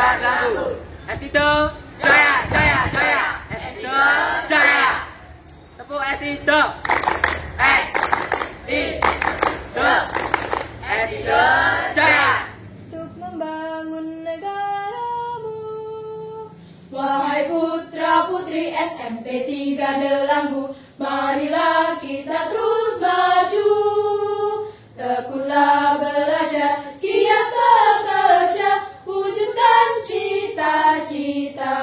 Delanggu. Estido Jaya, Jaya, Jaya. Estido Jaya. Tepuk Estido. Estido Jaya. Untuk membangun negaramu, wahai putra-putri SMP 3 Delanggu, marilah kita terus maju. Tekunlah belajar, giat bekerja, wujudkan cita-cita.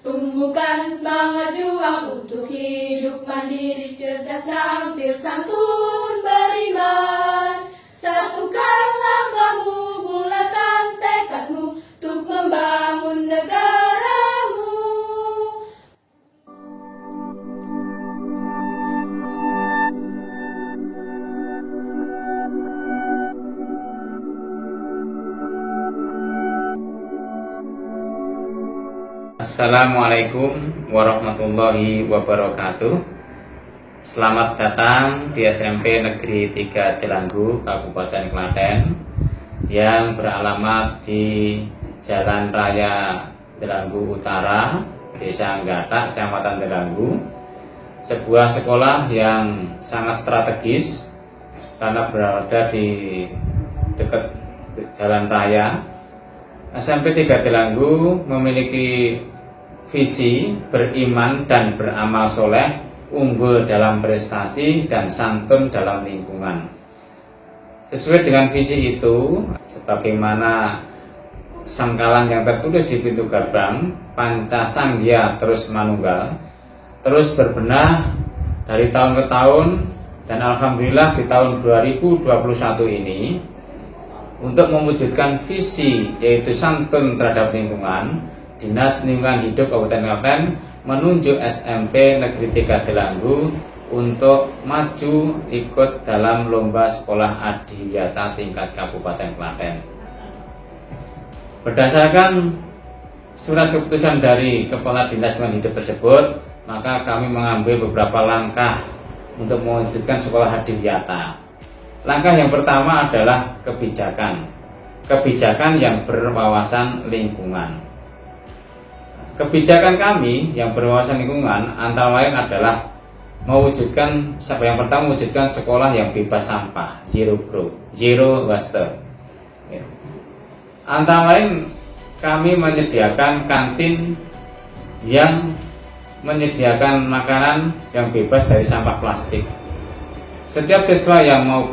Tumbuhkan semangat juang untuk hidup mandiri, cerdas, terampil, santun, beriman. Satukan langkahmu, bulatkan tekadmu untuk membangun negaramu. Assalamualaikum warahmatullahi wabarakatuh. Selamat datang di SMP Negeri 3 Delanggu, Kabupaten Klaten, yang beralamat di Jalan Raya Delanggu Utara, Desa Nggatak, Kecamatan Delanggu. Sebuah sekolah yang sangat strategis karena berada di dekat jalan raya. SMP 3 Delanggu memiliki visi beriman dan beramal soleh, unggul dalam prestasi, dan santun dalam lingkungan. Sesuai dengan visi itu, sebagaimana sangkalan yang tertulis di pintu gerbang, Pancasangya terus manunggal, terus berbenah dari tahun ke tahun, dan alhamdulillah di tahun 2021 ini untuk mewujudkan visi yaitu santun terhadap lingkungan, Dinas Lingkungan Hidup Kabupaten Klaten menunjuk SMP Negeri 3 Delanggu untuk maju ikut dalam lomba sekolah adiwiyata tingkat Kabupaten Klaten. Berdasarkan surat keputusan dari Kepala Dinas Lingkungan Hidup tersebut, maka kami mengambil beberapa langkah untuk mewujudkan sekolah adiwiyata. Langkah yang pertama adalah kebijakan yang berwawasan lingkungan. Kebijakan kami yang berwawasan lingkungan antara lain adalah yang pertama mewujudkan sekolah yang bebas sampah, zero waste. Antara lain kami menyediakan kantin yang menyediakan makanan yang bebas dari sampah plastik. Setiap siswa yang mau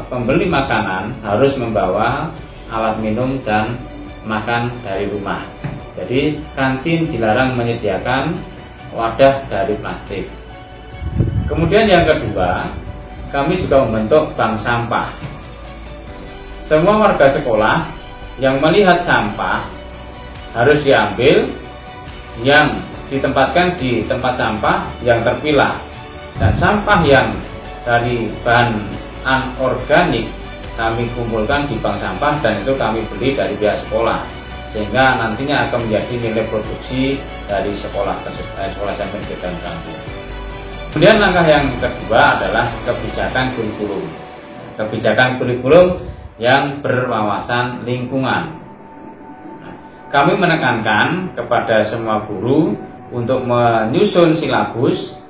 membeli makanan harus membawa alat minum dan makan dari rumah. Jadi kantin dilarang menyediakan wadah dari plastik. Kemudian yang kedua, kami juga membentuk bank sampah. Semua warga sekolah yang melihat sampah harus diambil, yang ditempatkan di tempat sampah yang terpilah, dan sampah yang dari bahan anorganik kami kumpulkan di bank sampah, dan itu kami beli dari pihak sekolah, sehingga nantinya akan menjadi nilai produksi dari sekolah SMP Delanggu. Kemudian langkah yang kedua adalah kebijakan kurikulum yang berwawasan lingkungan. Kami menekankan kepada semua guru untuk menyusun silabus,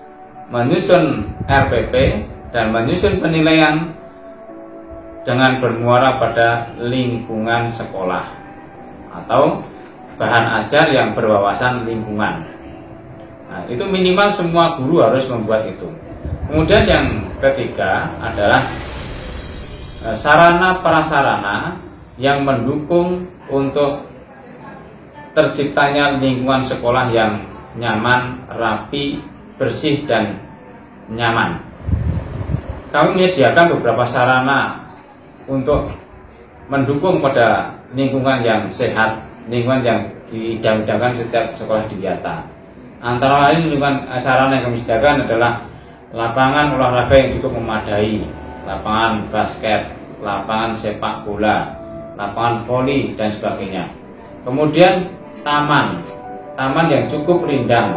menyusun RPP, dan menyusun penilaian dengan bermuara pada lingkungan sekolah atau bahan ajar yang berwawasan lingkungan. Nah, itu minimal semua guru harus membuat itu. Kemudian yang ketiga adalah sarana prasarana yang mendukung untuk terciptanya lingkungan sekolah yang nyaman, rapi, bersih, dan nyaman. Kami menyediakan beberapa sarana untuk mendukung pada lingkungan yang sehat, lingkungan yang diidam-idamkan setiap sekolah adiwiyata. Antara lain lingkungan sarana yang kami sediakan adalah lapangan olahraga yang cukup memadai, lapangan basket, lapangan sepak bola, lapangan voli, dan sebagainya. Kemudian taman yang cukup rindang.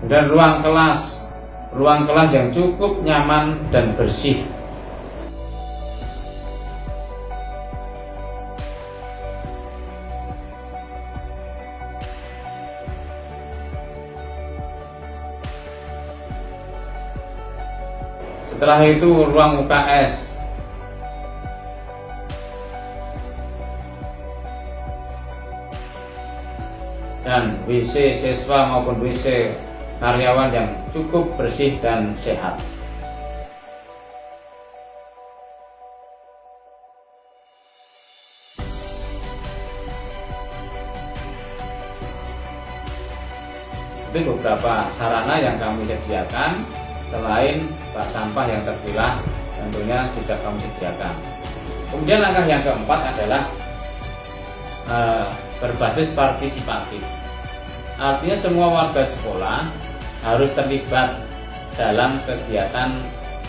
Kemudian ruang kelas yang cukup nyaman dan bersih. Setelah itu ruang UKS. Dan WC siswa maupun WC karyawan yang cukup bersih dan sehat. Itu beberapa sarana yang kami sediakan. Selain bak sampah yang terpilah, tentunya sudah kami sediakan. Kemudian langkah yang keempat adalah berbasis partisipatif. Artinya semua warga sekolah harus terlibat dalam kegiatan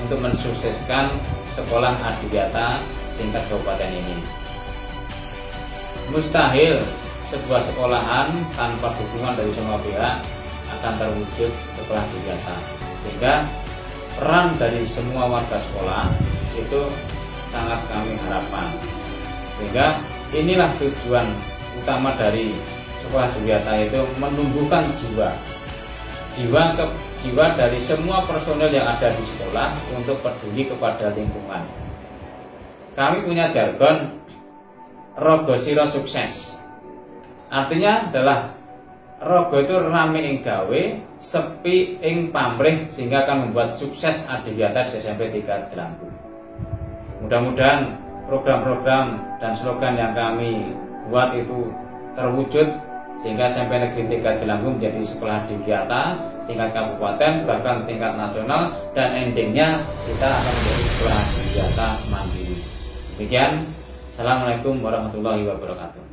untuk mensukseskan sekolah adiwiyata tingkat kabupaten ini. Mustahil sebuah sekolahan tanpa dukungan dari semua pihak akan terwujud sekolah adiwiyata. Sehingga peran dari semua warga sekolah itu sangat kami harapkan. Sehingga inilah tujuan utama dari sekolah adiwiyata, itu menumbuhkan jiwa dari semua personel yang ada di sekolah untuk peduli kepada lingkungan. Kami punya jargon rogo siro sukses. Artinya adalah rogo itu rame ing gawe, sepi ing pamrih, sehingga akan membuat sukses adiwiyata di SMP 3 Delanggu. Mudah-mudahan program-program dan slogan yang kami buat itu terwujud, sehingga SMP Negeri 3 Delanggu menjadi sekolah adiwiyata tingkat kabupaten, bahkan tingkat nasional, dan endingnya kita akan menjadi sekolah adiwiyata mandiri. Demikian, Assalamualaikum warahmatullahi wabarakatuh.